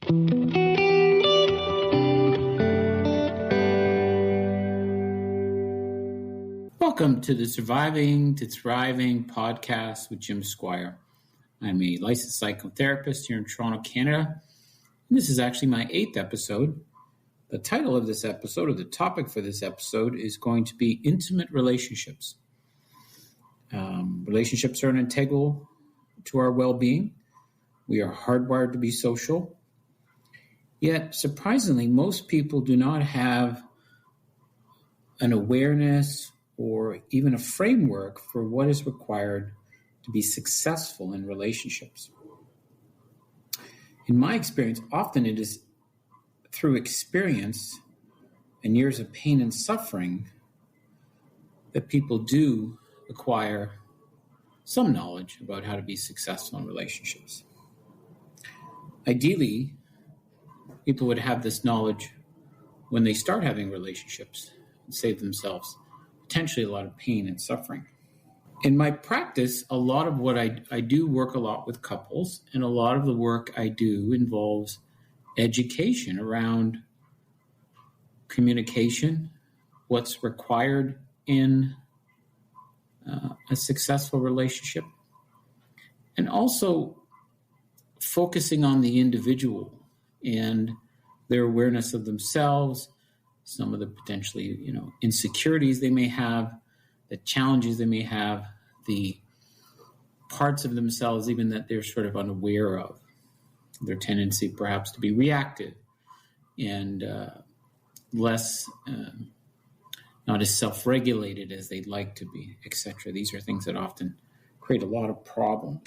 Welcome to the Surviving to Thriving podcast with Jim Squire. I'm a licensed psychotherapist here in Toronto, Canada. And this is actually my 8th episode. The title of this episode, or the topic for this episode, is going to be intimate relationships. Relationships are integral to our well-being. We are hardwired to be social. Yet, surprisingly, most people do not have an awareness or even a framework for what is required to be successful in relationships. In my experience, often it is through experience and years of pain and suffering that people do acquire some knowledge about how to be successful in relationships. Ideally, people would have this knowledge when they start having relationships and save themselves potentially a lot of pain and suffering. In my practice, a lot of what I do work a lot with couples, and a lot of the work I do involves education around communication, what's required in a successful relationship, and also focusing on the individual and their awareness of themselves, some of the potentially, insecurities they may have, the challenges they may have, the parts of themselves even that they're sort of unaware of, their tendency perhaps to be reactive and less, not as self-regulated as they'd like to be, etc. These are things that often create a lot of problem.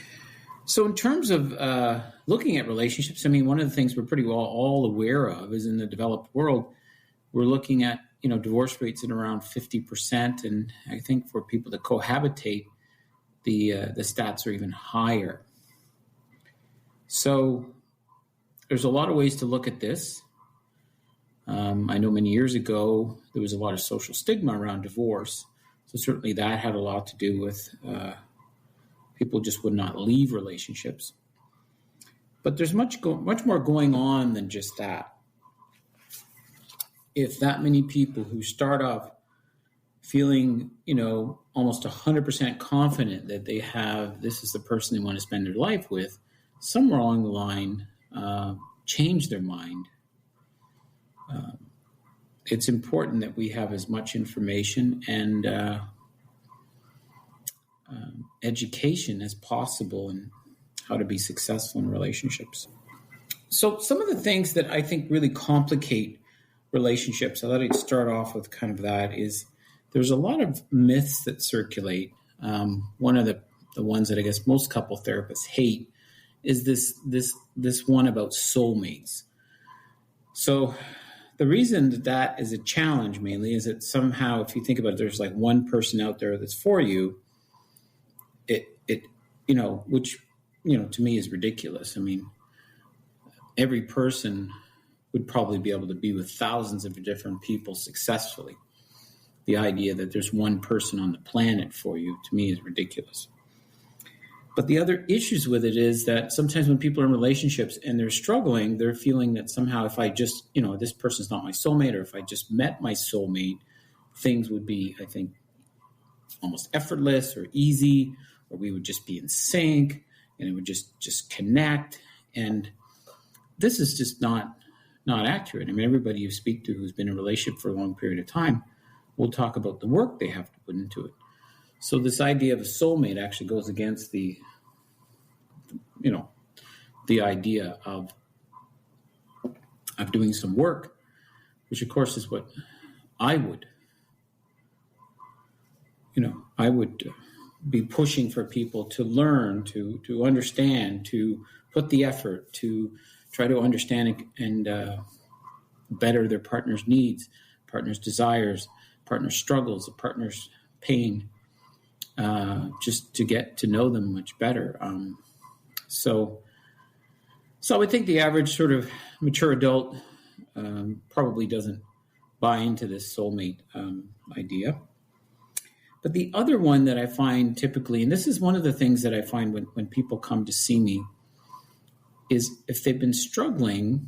So in terms of looking at relationships, one of the things we're pretty well all aware of is in the developed world, we're looking at, divorce rates at around 50%. And I think for people that cohabitate, the stats are even higher. So there's a lot of ways to look at this. I know many years ago, there was a lot of social stigma around divorce. So certainly that had a lot to do with people just would not leave relationships. But there's much more going on than just that. If that many people who start off feeling, almost 100% confident that this is the person they want to spend their life with, somewhere along the line, change their mind. It's important that we have as much information and education as possible in how to be successful in relationships. So some of the things that I think really complicate relationships, I thought I'd start off with kind of that, is there's a lot of myths that circulate. One of the ones that I guess most couple therapists hate is this one about soulmates. So the reason that is a challenge mainly is that somehow, if you think about it, there's like one person out there that's for you, which to me is ridiculous. Every person would probably be able to be with thousands of different people successfully. The idea that there's one person on the planet for you, to me, is ridiculous. But the other issues with it is that sometimes when people are in relationships and they're struggling, they're feeling that somehow if I just, this person's not my soulmate, or if I just met my soulmate, things would be, I think, almost effortless or easy, or we would just be in sync and it would just connect. And this is just not accurate. Everybody you speak to who's been in a relationship for a long period of time will talk about the work they have to put into it. So this idea of a soulmate actually goes against the idea of doing some work, which of course is what I would be pushing for people to learn, to understand, to put the effort, to try to understand and better their partner's needs, partner's desires, partner's struggles, the partner's pain, just to get to know them much better. So I would think the average sort of mature adult probably doesn't buy into this soulmate idea. But the other one that I find typically, and this is one of the things that I find when people come to see me, is if they've been struggling,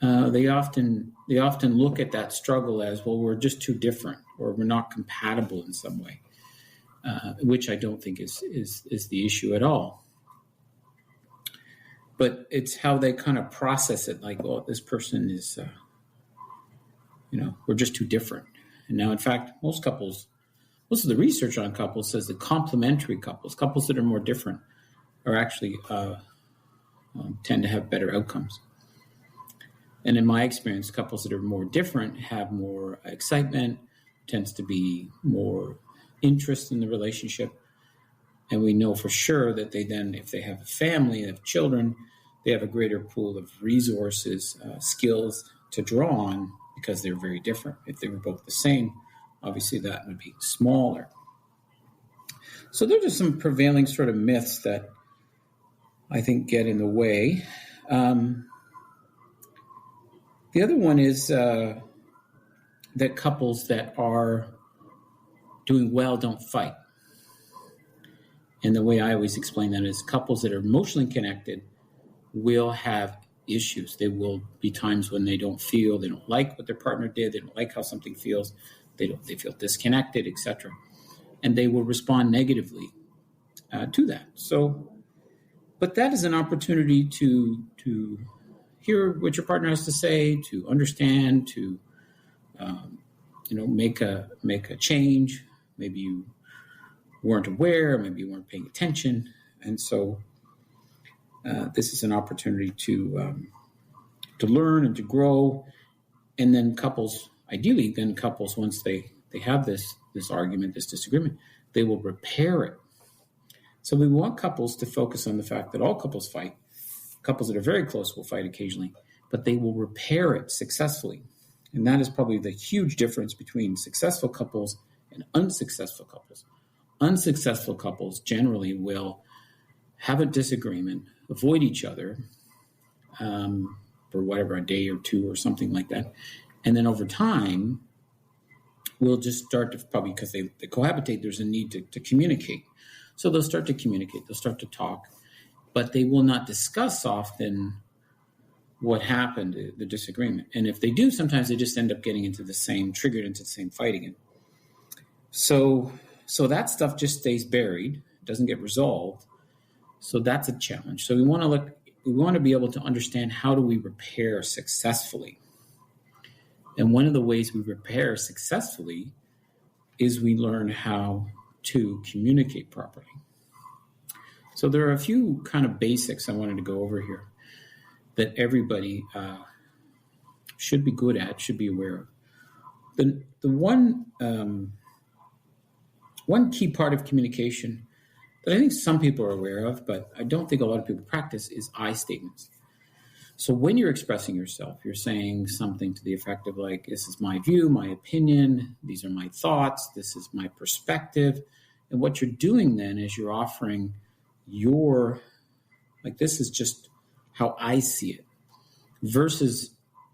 they often look at that struggle as, well, we're just too different, or we're not compatible in some way, which I don't think is the issue at all. But it's how they kind of process it, like, oh, this person is, we're just too different. And now, in fact, most of the research on couples says that complementary couples that are more different, are actually tend to have better outcomes. And in my experience, couples that are more different have more excitement, tends to be more interest in the relationship. And we know for sure that they then, if they have a family, they have children, they have a greater pool of resources, skills to draw on, because they're very different. If they were both the same, obviously that would be smaller. So those are some prevailing sort of myths that I think get in the way. The other one is that couples that are doing well don't fight. And the way I always explain that is couples that are emotionally connected will have issues. There will be times when they don't like what their partner did, they don't like how something feels, they feel disconnected, etc. And they will respond negatively to that. So, but that is an opportunity to hear what your partner has to say, to understand, to make a change. Maybe you weren't aware, maybe you weren't paying attention, and so this is an opportunity to learn and to grow. And then couples, once they have this argument, this disagreement, they will repair it. So we want couples to focus on the fact that all couples fight. Couples that are very close will fight occasionally, but they will repair it successfully. And that is probably the huge difference between successful couples and unsuccessful couples. Unsuccessful couples generally will have a disagreement, avoid each other for whatever, a day or two or something like that. And then over time, we'll just start to, probably because they cohabitate, there's a need to communicate. So they'll start to communicate, they'll start to talk, but they will not discuss often what happened, the disagreement. And if they do, sometimes they just end up getting triggered into the same fight again. So that stuff just stays buried, doesn't get resolved. So that's a challenge. So we want to be able to understand, how do we repair successfully? And one of the ways we repair successfully is we learn how to communicate properly. So there are a few kind of basics I wanted to go over here that everybody should be good at, should be aware of. The one key part of communication that I think some people are aware of, but I don't think a lot of people practice, is I statements. So when you're expressing yourself, you're saying something to the effect of, like, this is my view, my opinion, these are my thoughts, this is my perspective. And what you're doing then is you're offering this is just how I see it, versus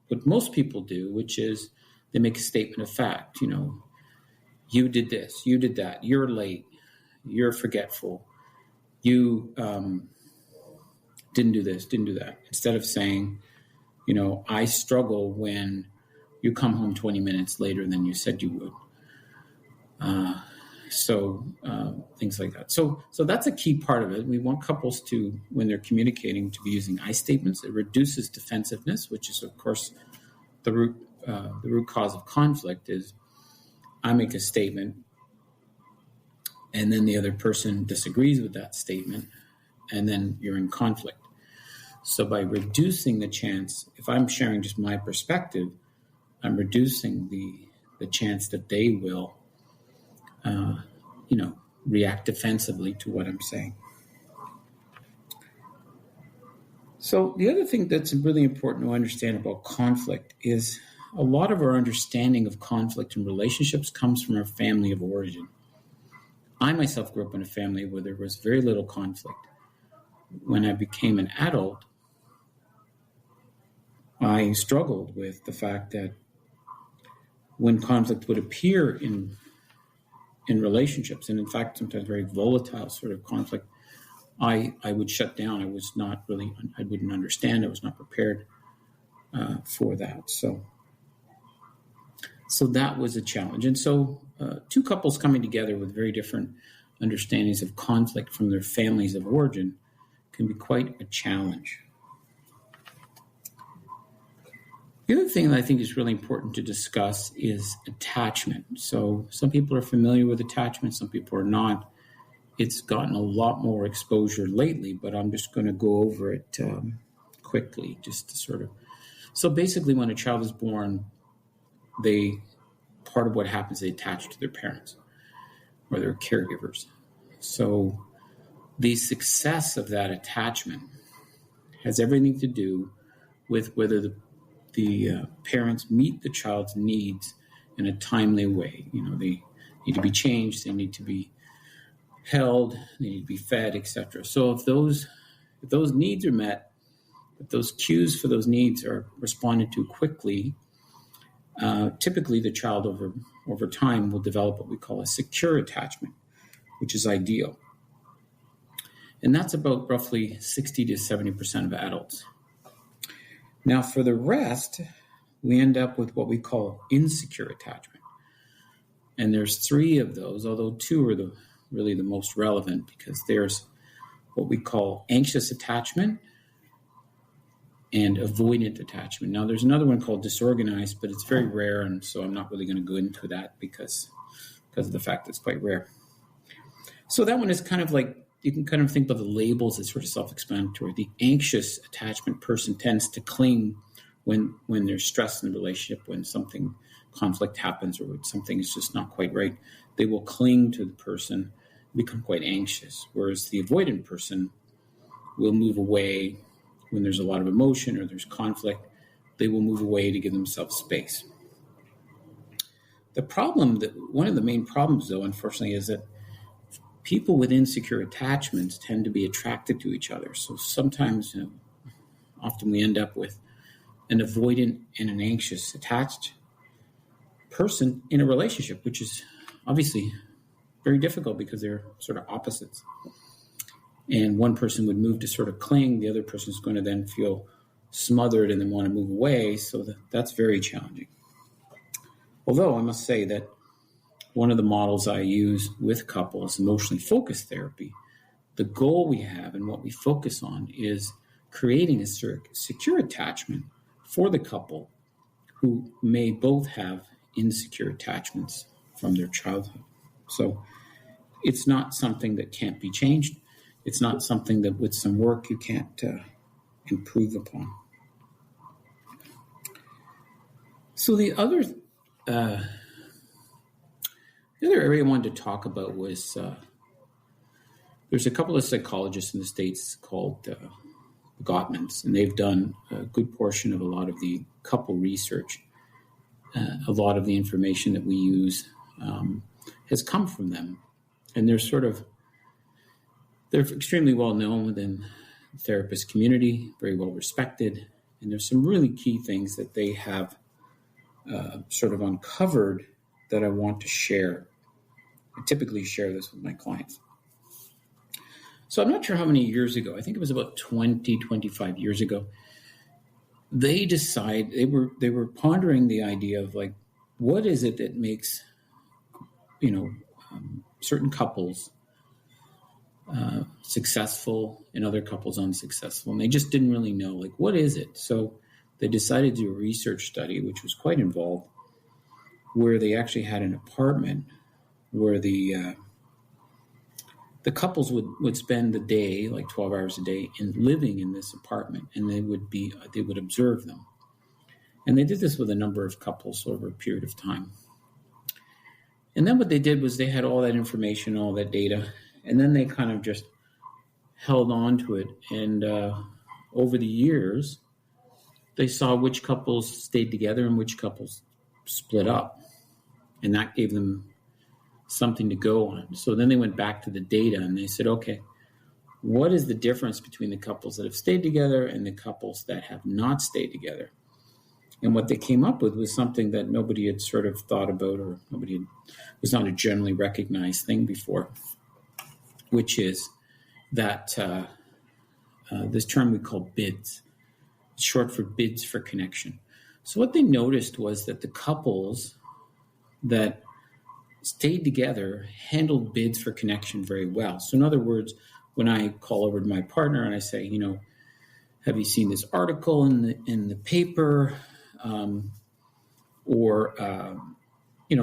what most people do, which is they make a statement of fact. You did this, you did that, you're late, you're forgetful, you didn't do this, didn't do that. Instead of saying, I struggle when you come home 20 minutes later than you said you would. Things like that. So that's a key part of it. We want couples to, when they're communicating, to be using I statements. It reduces defensiveness, which is, of course, the root cause of conflict. Is I make a statement, and then the other person disagrees with that statement, and then you're in conflict. So by reducing the chance, if I'm sharing just my perspective, I'm reducing the chance that they will react defensively to what I'm saying. So the other thing that's really important to understand about conflict is a lot of our understanding of conflict in relationships comes from our family of origin. I myself grew up in a family where there was very little conflict. When I became an adult, I struggled with the fact that when conflict would appear in relationships, and in fact sometimes very volatile sort of conflict, I would shut down. I wouldn't understand. I was not prepared for that. So that was a challenge. And so two couples coming together with very different understandings of conflict from their families of origin can be quite a challenge. The other thing that I think is really important to discuss is attachment. So some people are familiar with attachment, some people are not. It's gotten a lot more exposure lately, but I'm just going to go over it quickly, just to sort of. So basically, when a child is born, part of what happens, they attach to their parents or their caregivers. So the success of that attachment has everything to do with whether the parents meet the child's needs in a timely way. You know, they need to be changed, they need to be held, they need to be fed, etc. So if those needs are met, if those cues for those needs are responded to quickly, typically the child over time will develop what we call a secure attachment, which is ideal. And that's about roughly 60 to 70% of adults. Now, for the rest, we end up with what we call insecure attachment. And there's three of those, although two are really the most relevant, because there's what we call anxious attachment and avoidant attachment. Now, there's another one called disorganized, but it's very rare, and so I'm not really going to go into that because of the fact that it's quite rare. So that one is kind of like, you can kind of think about the labels as sort of self-explanatory. The anxious attachment person tends to cling when there's stress in the relationship, when something conflict happens or when something is just not quite right. They will cling to the person, become quite anxious. Whereas the avoidant person will move away when there's a lot of emotion or there's conflict. They will move away to give themselves space. One of the main problems, though, unfortunately, is that people with insecure attachments tend to be attracted to each other. So sometimes, often we end up with an avoidant and an anxious attached person in a relationship, which is obviously very difficult because they're sort of opposites. And one person would move to sort of cling, the other person is going to then feel smothered and then want to move away. So that's very challenging. Although I must say that one of the models I use with couples, emotionally focused therapy, the goal we have and what we focus on is creating a secure attachment for the couple who may both have insecure attachments from their childhood. So it's not something that can't be changed. It's not something that with some work you can't improve upon. So the other area I wanted to talk about was there's a couple of psychologists in the States called Gottmans, and they've done a good portion of a lot of the couple research. A lot of the information that we use has come from them, and they're extremely well known within the therapist community, very well respected, and there's some really key things that they have sort of uncovered that I want to share. I typically share this with my clients. So I'm not sure how many years ago, I think it was about 25 years ago, they were pondering the idea of like, what is it that makes, certain couples successful and other couples unsuccessful. And they just didn't really know, like, what is it? So they decided to do a research study, which was quite involved, where they actually had an apartment where the couples would spend the day, like 12 hours a day, living in this apartment, and they would observe them. And they did this with a number of couples over a period of time. And then what they did was they had all that information, all that data, and then they kind of just held on to it. And over the years, they saw which couples stayed together and which couples split up. And that gave them something to go on. So then they went back to the data and they said, okay, what is the difference between the couples that have stayed together and the couples that have not stayed together? And what they came up with was something that nobody had sort of thought about, or was not a generally recognized thing before, which is that this term we call bids. It's short for bids for connection. So what they noticed was that the couples that stayed together handled bids for connection very well. So in other words, when I call over to my partner and I say, have you seen this article in the paper? Or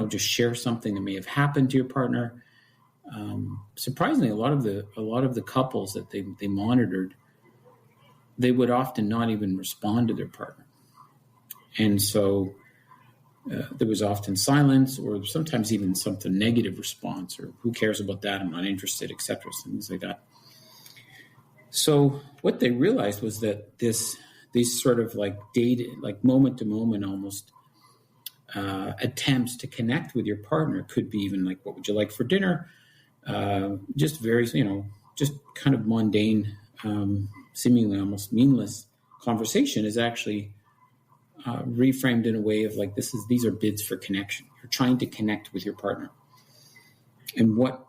just share something that may have happened to your partner. Surprisingly, a lot of the couples that they monitored, they would often not even respond to their partner, and so there was often silence, or sometimes even something negative response, or "Who cares about that? I'm not interested," etc. Things like that. So what they realized was that these sort of like moment to moment almost. Attempts to connect with your partner could be even like, what would you like for dinner? Just very, just kind of mundane, seemingly almost meaningless conversation is actually reframed in a way of like, these are bids for connection. You're trying to connect with your partner. And what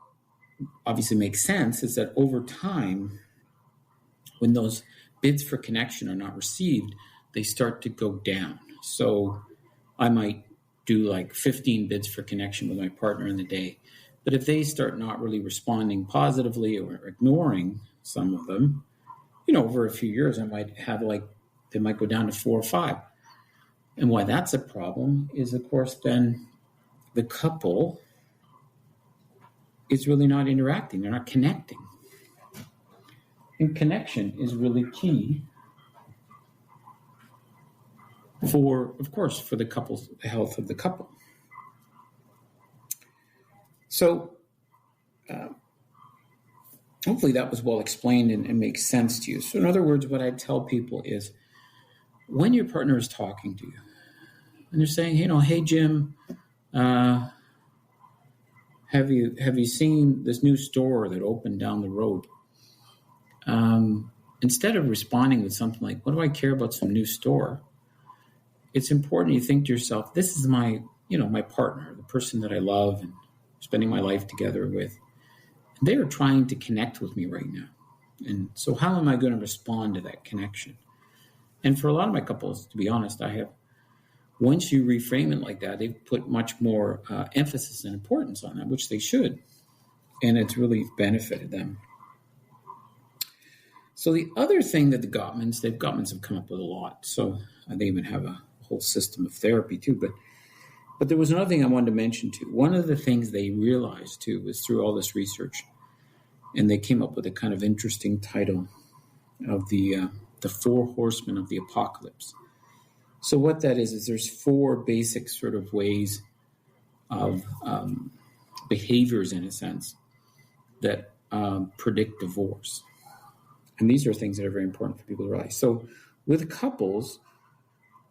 obviously makes sense is that over time, when those bids for connection are not received, they start to go down. So I might do like 15 bids for connection with my partner in the day. But if they start not really responding positively or ignoring some of them, over a few years, I might have they might go down to 4 or 5. And why that's a problem is, of course, then the couple is really not interacting. They're not connecting. And connection is really key for the health of the couple. So hopefully that was well explained and makes sense to you. So in other words, what I tell people is when your partner is talking to you and they're saying, hey, Jim, have you seen this new store that opened down the road? Instead of responding with something like, what do I care about some new store? It's important you think to yourself, this is my partner, the person that I love and spending my life together with. They are trying to connect with me right now. And so how am I going to respond to that connection? And for a lot of my couples, to be honest, once you reframe it like that, they've put much more emphasis and importance on that, which they should. And it's really benefited them. So the other thing that the Gottmans have come up with a lot. So they even have a whole system of therapy too. But there was another thing I wanted to mention too. One of the things they realized too was through all this research, and they came up with a kind of interesting title of the 4 horsemen of the apocalypse. So what that is there's 4 basic sort of ways of behaviors, in a sense, that predict divorce. And these are things that are very important for people to realize. So with couples,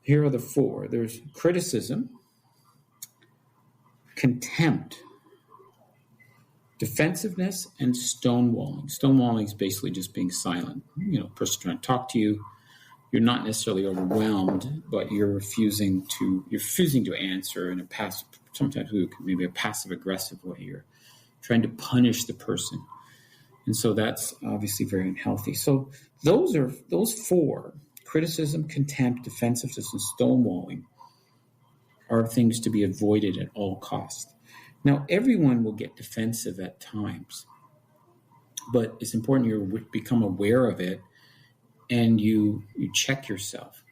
here are the 4. There's criticism, contempt, defensiveness, and stonewalling. Stonewalling is basically just being silent. Person trying to talk to you. You're not necessarily overwhelmed, but you're refusing to answer in a passive, sometimes maybe a passive aggressive way. You're trying to punish the person. And so that's obviously very unhealthy. So those 4, criticism, contempt, defensiveness, and stonewalling, are things to be avoided at all costs. Now, everyone will get defensive at times, but it's important you become aware of it and you check yourself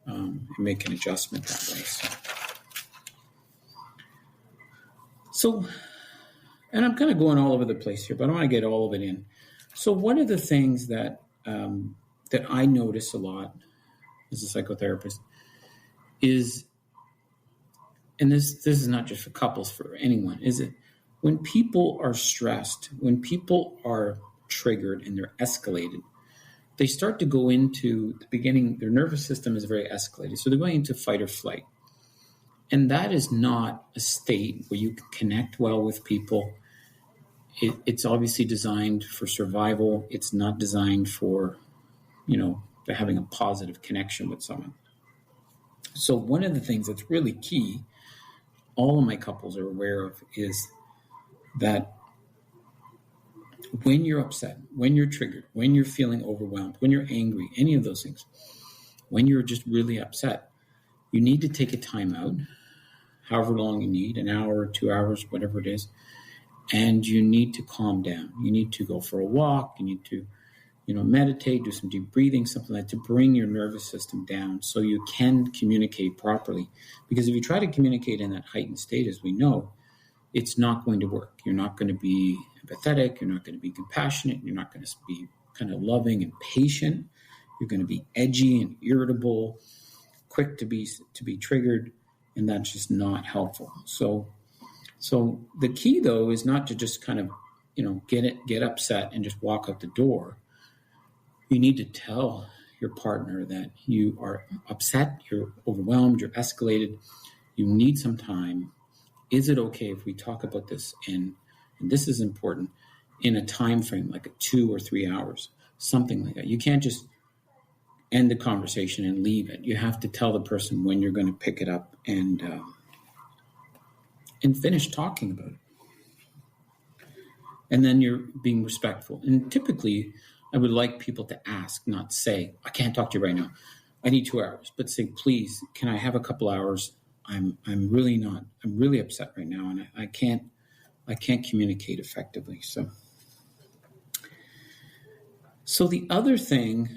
and make an adjustment that way. So, and I'm kind of going all over the place here, but I want to get all of it in. So one of the things that I notice a lot as a psychotherapist is, and this is not just for couples, for anyone, is it when people are stressed, when people are triggered and they're escalated, they start to go into the beginning, their nervous system is very escalated. So they're going into fight or flight. And that is not a state where you can connect well with people. It's obviously designed for survival. It's not designed for, having a positive connection with someone. So one of the things that's really key, all of my couples are aware of, is that when you're upset, when you're triggered, when you're feeling overwhelmed, when you're angry, any of those things, when you're just really upset, you need to take a time out, however long you need, an hour, 2 hours, whatever it is, and you need to calm down. You need to go for a walk. You need to, meditate, do some deep breathing, something like that, to bring your nervous system down so you can communicate properly. Because if you try to communicate in that heightened state, as we know, it's not going to work. You're not going to be empathetic. You're not going to be compassionate. You're not going to be kind of loving and patient. You're going to be edgy and irritable, quick to be triggered, and that's just not helpful. So the key, though, is not to just kind of, get upset and just walk out the door. You need to tell your partner that you are upset, you're overwhelmed, you're escalated, you need some time. Is it okay if we talk about this and this is important, in a time frame like 2 or 3 hours, something like that. You can't just end the conversation and leave it. You have to tell the person when you're going to pick it up and finish talking about it. And then you're being respectful. And typically, I would like people to ask, not say, I can't talk to you right now. I need 2 hours. But say, please, can I have a couple hours? I'm really upset right now, and I can't communicate effectively. So the other thing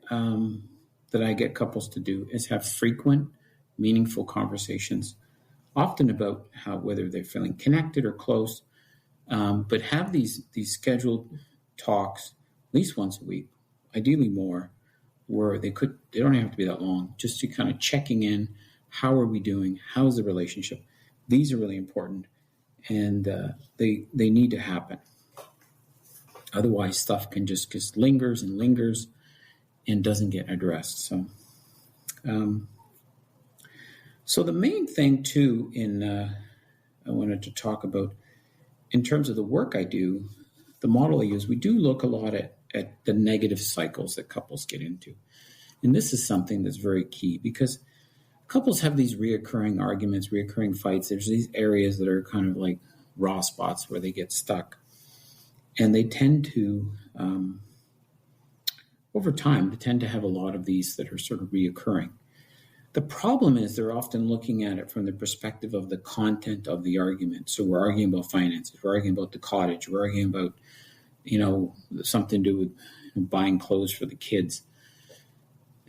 that I get couples to do is have frequent, meaningful conversations, often about whether they're feeling connected or close, but have these scheduled talks at least once a week, ideally more, where they don't have to be that long, just to kind of checking in. How are we doing? How's the relationship? These are really important, and they need to happen. Otherwise, stuff can just lingers and lingers and doesn't get addressed. So the main thing, too, I wanted to talk about, in terms of the work I do, the model I use, we do look a lot at the negative cycles that couples get into. And this is something that's very key, because couples have these reoccurring arguments, reoccurring fights. There's these areas that are kind of like raw spots where they get stuck. And they tend to, over time, they tend to have a lot of these that are sort of reoccurring. The problem is they're often looking at it from the perspective of the content of the argument. So we're arguing about finances, we're arguing about the cottage, we're arguing about, something to do with buying clothes for the kids.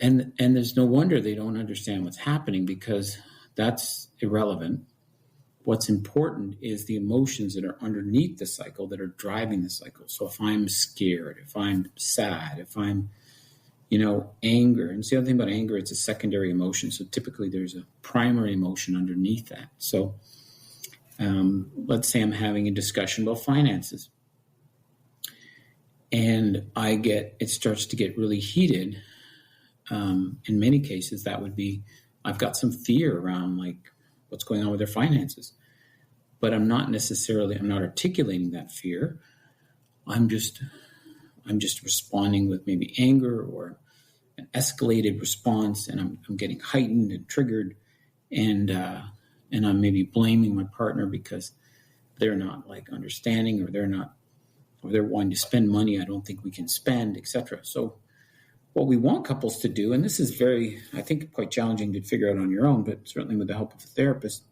And there's no wonder they don't understand what's happening, because that's irrelevant. What's important is the emotions that are underneath the cycle that are driving the cycle. So if I'm scared, if I'm sad, if I'm, anger, and see, the other thing about anger, it's a secondary emotion. So typically there's a primary emotion underneath that. So let's say I'm having a discussion about finances, and it starts to get really heated. In many cases, that would be, I've got some fear around what's going on with their finances, but I'm not articulating that fear. I'm just responding with maybe anger or an escalated response, and I'm getting heightened and triggered, and I'm maybe blaming my partner because they're not understanding, or they're wanting to spend money I don't think we can spend, etc. So what we want couples to do, and this is very, I think, quite challenging to figure out on your own, but certainly with the help of a therapist,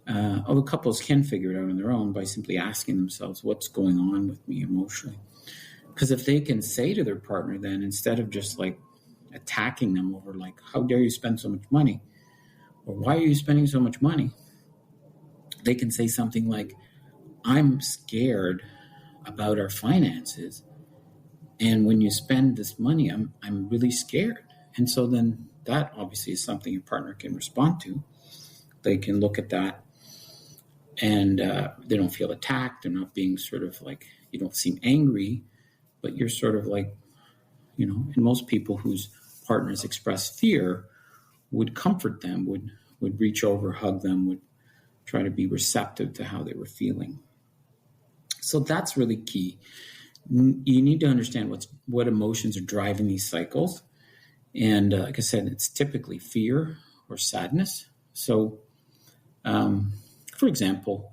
although couples can figure it out on their own by simply asking themselves, what's going on with me emotionally? Because if they can say to their partner then, instead of just attacking them over how dare you spend so much money, or why are you spending so much money, they can say something like, I'm scared about our finances, and when you spend this money, I'm really scared. And so then that obviously is something your partner can respond to. They can look at that, and they don't feel attacked. They're not being sort of you don't seem angry, but you're sort of and most people whose partners express fear would comfort them, would reach over, hug them, would try to be receptive to how they were feeling. So that's really key. You need to understand what emotions are driving these cycles. And like I said, it's typically fear or sadness. So, for example,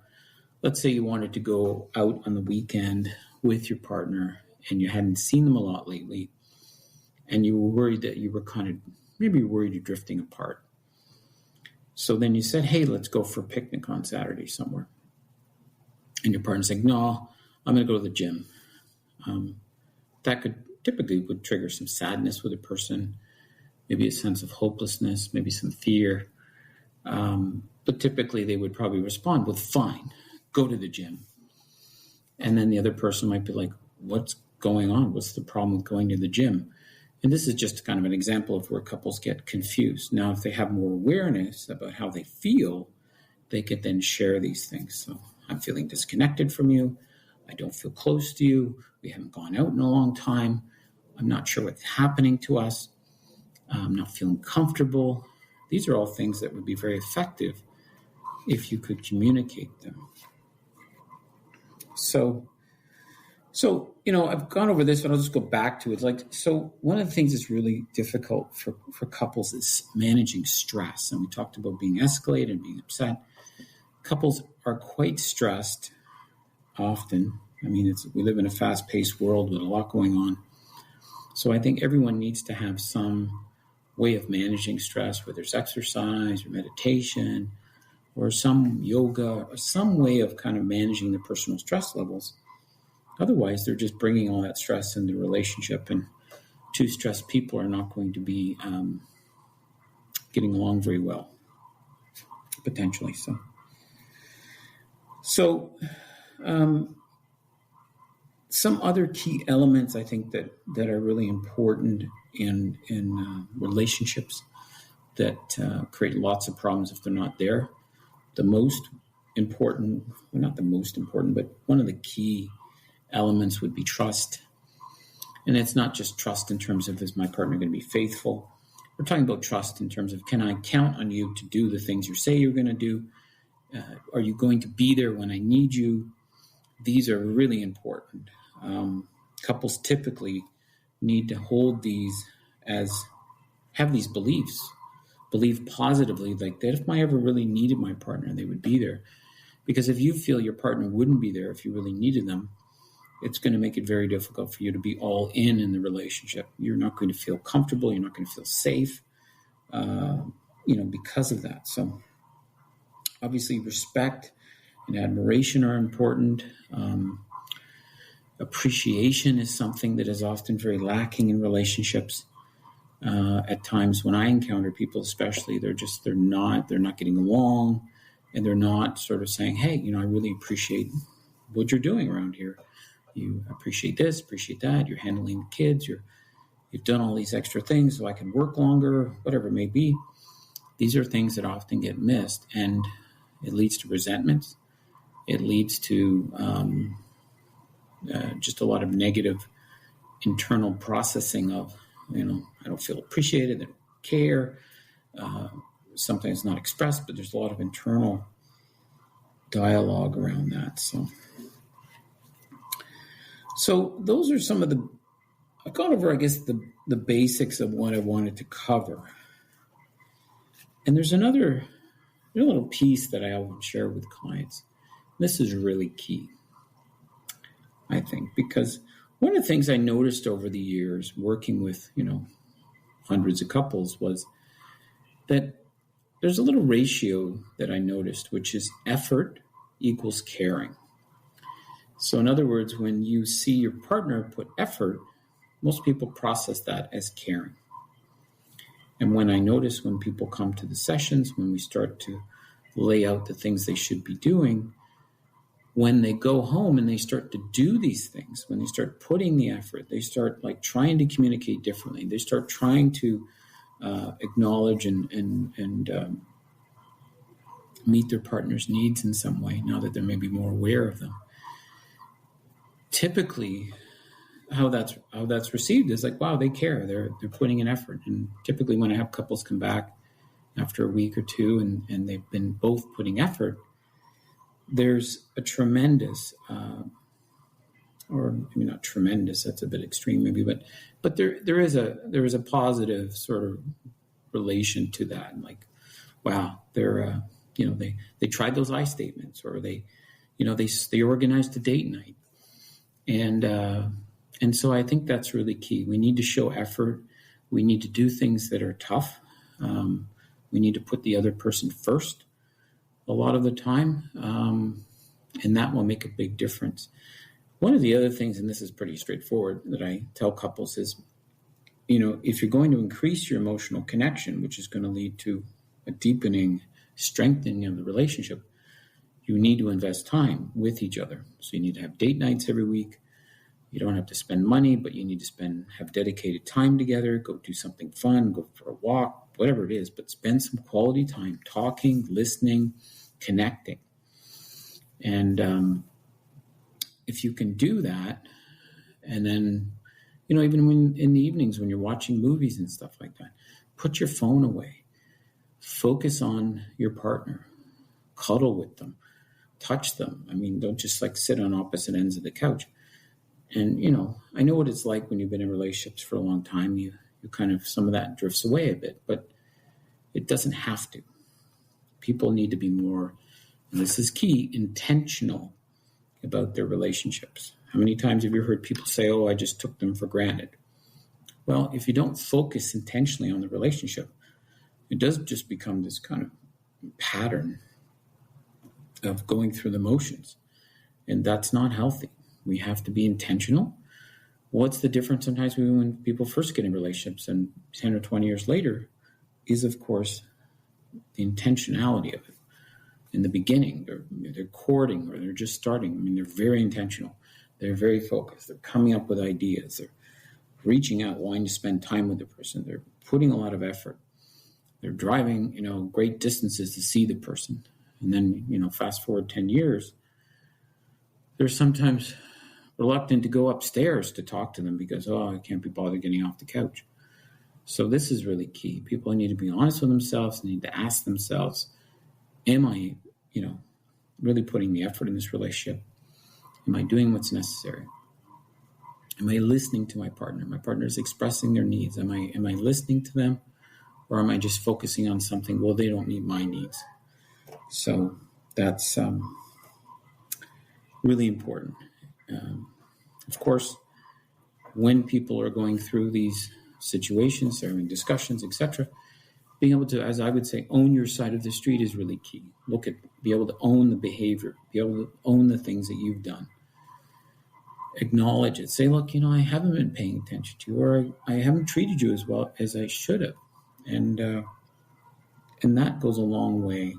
let's say you wanted to go out on the weekend with your partner and you hadn't seen them a lot lately, and you were worried that you were maybe worried you're drifting apart. So then you said, hey, let's go for a picnic on Saturday somewhere. And your partner's like, no, I'm going to go to the gym. That typically would trigger some sadness with a person, maybe a sense of hopelessness, maybe some fear. But typically they would probably respond with, fine, go to the gym. And then the other person might be like, what's going on? What's the problem with going to the gym? And this is just kind of an example of where couples get confused. Now, if they have more awareness about how they feel, they could then share these things. So I'm feeling disconnected from you. I don't feel close to you. We haven't gone out in a long time. I'm not sure what's happening to us. I'm not feeling comfortable. These are all things that would be very effective if you could communicate them. So, I've gone over this, but I'll just go back to it. So one of the things that's really difficult for couples is managing stress. And we talked about being escalated and being upset. Couples are quite stressed often. I mean, we live in a fast-paced world with a lot going on. So I think everyone needs to have some way of managing stress, whether it's exercise or meditation or some yoga or some way of kind of managing the personal stress levels. Otherwise, they're just bringing all that stress into the relationship, and two stressed people are not going to be getting along very well, potentially. So some other key elements I think that are really important in relationships that create lots of problems if they're not there. The most important, well, not the most important, but one of the key elements would be trust. And it's not just trust in terms of, is my partner going to be faithful? We're talking about trust in terms of, can I count on you to do the things you say you're going to do? Are you going to be there when I need you? These are really important. Couples typically need to hold these have these beliefs, believe positively, like that if I ever really needed my partner, they would be there. Because if you feel your partner wouldn't be there if you really needed them, it's going to make it very difficult for you to be all in the relationship. You're not going to feel comfortable. You're not going to feel safe, because of that. So obviously respect and admiration are important. Appreciation is something that is often very lacking in relationships. At times when I encounter people, especially, they're not getting along, and they're not sort of saying, hey, I really appreciate what you're doing around here. You appreciate this, appreciate that. You're handling the kids. You've done all these extra things so I can work longer, whatever it may be. These are things that often get missed, and it leads to resentment. It leads to just a lot of negative internal processing of, I don't feel appreciated, I don't care. Sometimes not expressed, but there's a lot of internal dialogue around that. So those are some of I've gone over, I guess, the basics of what I wanted to cover. And there's another little piece that I often share with clients. This is really key, I think, because one of the things I noticed over the years working with, hundreds of couples was that there's a little ratio that I noticed, which is effort equals caring. So in other words, when you see your partner put effort, most people process that as caring. And when I notice when people come to the sessions, when we start to lay out the things they should be doing, when they go home and they start to do these things, when they start putting the effort, they start trying to communicate differently. They start trying to acknowledge and meet their partner's needs in some way, now that they're maybe more aware of them. Typically, how that's received is wow, they care. They're putting in effort. And typically, when I have couples come back after a week or two and they've been both putting effort, there's a tremendous, or maybe not tremendous, that's a bit extreme maybe, but there is a positive sort of relation to that. And wow, they're they tried those I statements, or they organized a date night. And so I think that's really key. We need to show effort. We need to do things that are tough. We need to put the other person first a lot of the time, and that will make a big difference. One of the other things, and this is pretty straightforward, that I tell couples is, if you're going to increase your emotional connection, which is going to lead to a deepening, strengthening of the relationship, you need to invest time with each other. So you need to have date nights every week. You don't have to spend money, but you need to have dedicated time together, go do something fun, go for a walk, whatever it is, but spend some quality time talking, listening, connecting. And if you can do that, and then, even when in the evenings when you're watching movies and stuff like that, put your phone away, focus on your partner, cuddle with them, touch them. Don't just sit on opposite ends of the couch. And, I know what it's like when you've been in relationships for a long time. You kind of, some of that drifts away a bit, but it doesn't have to. People need to be more, and this is key, intentional about their relationships. How many times have you heard people say, I just took them for granted? Well, if you don't focus intentionally on the relationship, it does just become this kind of pattern of going through the motions. And that's not healthy. We have to be intentional. What's the difference sometimes when people first get in relationships and 10 or 20 years later is, of course, the intentionality of it. In the beginning, they're courting or they're just starting. They're very intentional. They're very focused. They're coming up with ideas. They're reaching out, wanting to spend time with the person. They're putting a lot of effort. They're driving, great distances to see the person. And then, fast forward 10 years, they're sometimes reluctant to go upstairs to talk to them because, I can't be bothered getting off the couch. So this is really key. People need to be honest with themselves. They need to ask themselves, am I, really putting the effort in this relationship? Am I doing what's necessary? Am I listening to my partner? My partner is expressing their needs. Am I listening to them? Or am I just focusing on something? Well, they don't meet my needs. So that's really important. Of course, when people are going through these situations, they're in discussions, etc., being able to, as I would say, own your side of the street is really key. Be able to own the behavior, be able to own the things that you've done. Acknowledge it. Say, look, I haven't been paying attention to you, or I haven't treated you as well as I should have. And that goes a long way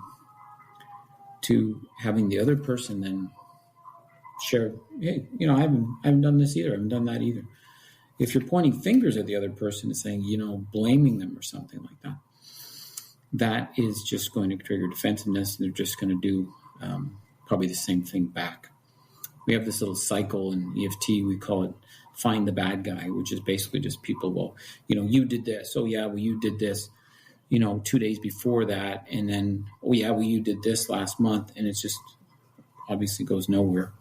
to having the other person then share, hey, I haven't done this either. I haven't done that either. If you're pointing fingers at the other person and saying, blaming them or something like that, that is just going to trigger defensiveness, and they're just going to do probably the same thing back. We have this little cycle in EFT, we call it find the bad guy, which is basically just people, you did this. Oh, yeah, you did this, 2 days before that. And then, oh, yeah, you did this last month. And it's just obviously goes nowhere.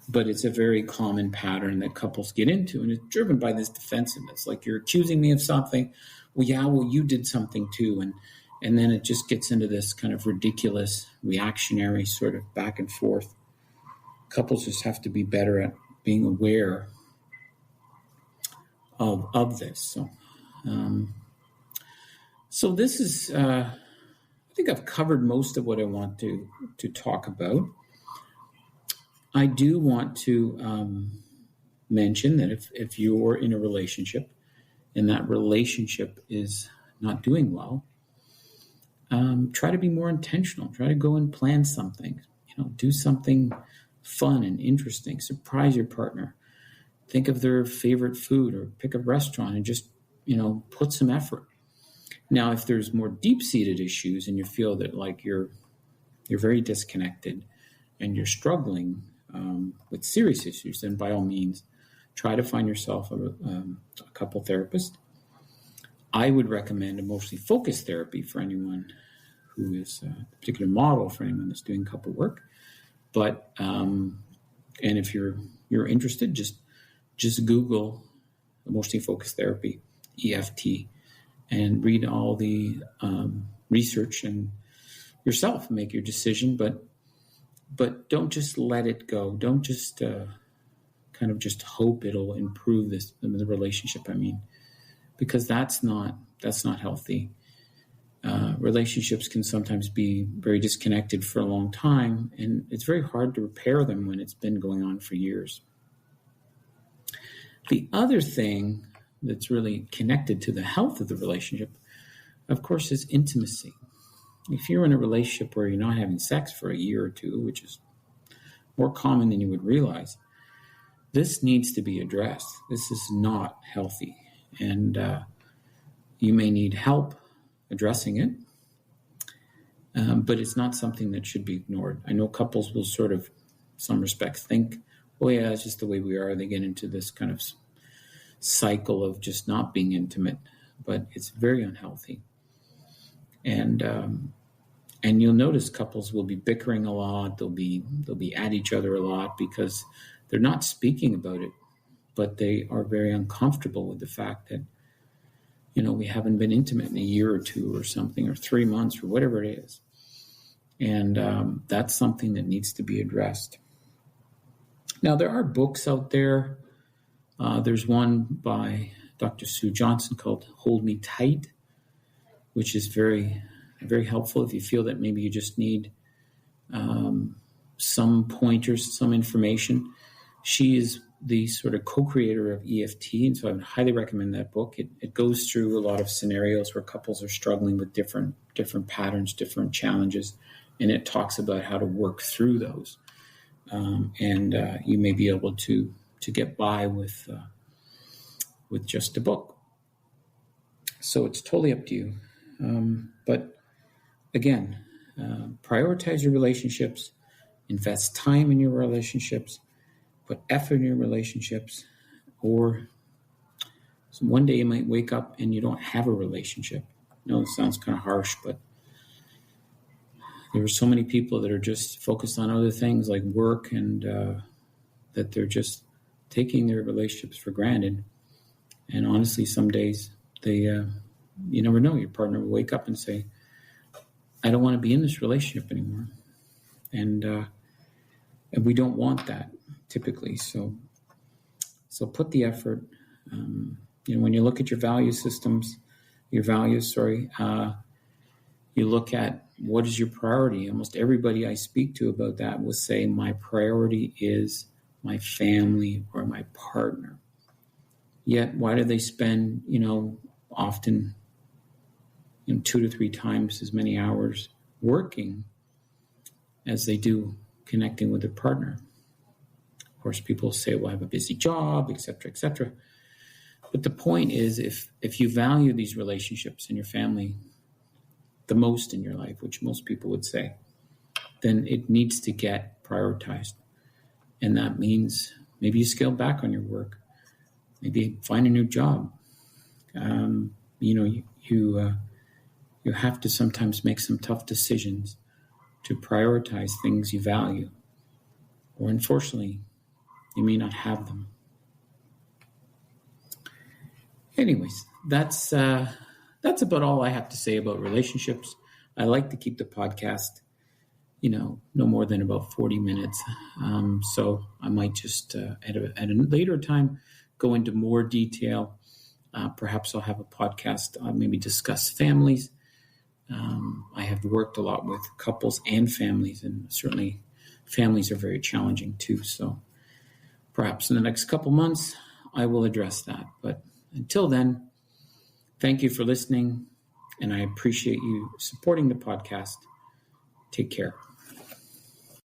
But it's a very common pattern that couples get into, and it's driven by this defensiveness. Like, you're accusing me of something. Well, yeah, you did something too. And then it just gets into this kind of ridiculous, reactionary sort of back and forth. Couples just have to be better at being aware of this. So this is, I think I've covered most of what I want to talk about. I do want to mention that if you're in a relationship and that relationship is not doing well, try to be more intentional. Try to go and plan something. Do something fun and interesting. Surprise your partner. Think of their favorite food, or pick a restaurant and just, put some effort. Now, if there's more deep-seated issues and you feel that you're very disconnected and you're struggling with serious issues, then by all means, try to find yourself a couple therapist. I would recommend emotionally focused therapy for anyone who is a particular model for anyone that's doing couple work. But and if you're interested, just Google emotionally focused therapy, EFT, and read all the research and yourself make your decision. But don't just let it go. Don't just kind of just hope it'll improve the relationship. I mean, because that's not healthy. Relationships can sometimes be very disconnected for a long time, and it's very hard to repair them when it's been going on for years. The other thing that's really connected to the health of the relationship, of course, is intimacy. If you're in a relationship where you're not having sex for a year or two, which is more common than you would realize, this needs to be addressed. This is not healthy, and you may need help addressing it, but it's not something that should be ignored. I know couples will sort of, in some respects, think, oh yeah, it's just the way we are. They get into this kind of cycle of just not being intimate, but it's very unhealthy. And you'll notice couples will be bickering a lot. They'll be at each other a lot because they're not speaking about it, but they are very uncomfortable with the fact that, we haven't been intimate in a year or two or something, or 3 months or whatever it is. And that's something that needs to be addressed. Now, there are books out there. There's one by Dr. Sue Johnson called Hold Me Tight, which is very, very helpful if you feel that maybe you just need some pointers, some information. She is the sort of co-creator of EFT, and so I would highly recommend that book. It goes through a lot of scenarios where couples are struggling with different patterns, different challenges, and it talks about how to work through those. And you may be able to get by with just a book. So it's totally up to you. But again, prioritize your relationships, invest time in your relationships, put effort in your relationships, or one day you might wake up and you don't have a relationship. I know it sounds kind of harsh, but there are so many people that are just focused on other things like work, and that they're just taking their relationships for granted. And honestly, some days you never know. Your partner will wake up and say, I don't want to be in this relationship anymore. And we don't want that typically. So put the effort. When you look at your values, you look at what is your priority. Almost everybody I speak to about that will say, my priority is my family or my partner. Yet, why do they spend, often 2 to 3 times as many hours working as they do connecting with their partner? Of course, people say, well, I have a busy job, et cetera, et cetera. But the point is, if you value these relationships and your family the most in your life, which most people would say, then it needs to get prioritized. And that means maybe you scale back on your work, maybe find a new job. You have to sometimes make some tough decisions to prioritize things you value, or unfortunately, you may not have them. Anyways, that's about all I have to say about relationships. I like to keep the podcast, no more than about 40 minutes. So I might just at a later time go into more detail. Perhaps I'll have a podcast, maybe discuss families. I have worked a lot with couples and families, and certainly families are very challenging too. So perhaps in the next couple months, I will address that. But until then, thank you for listening, and I appreciate you supporting the podcast. Take care.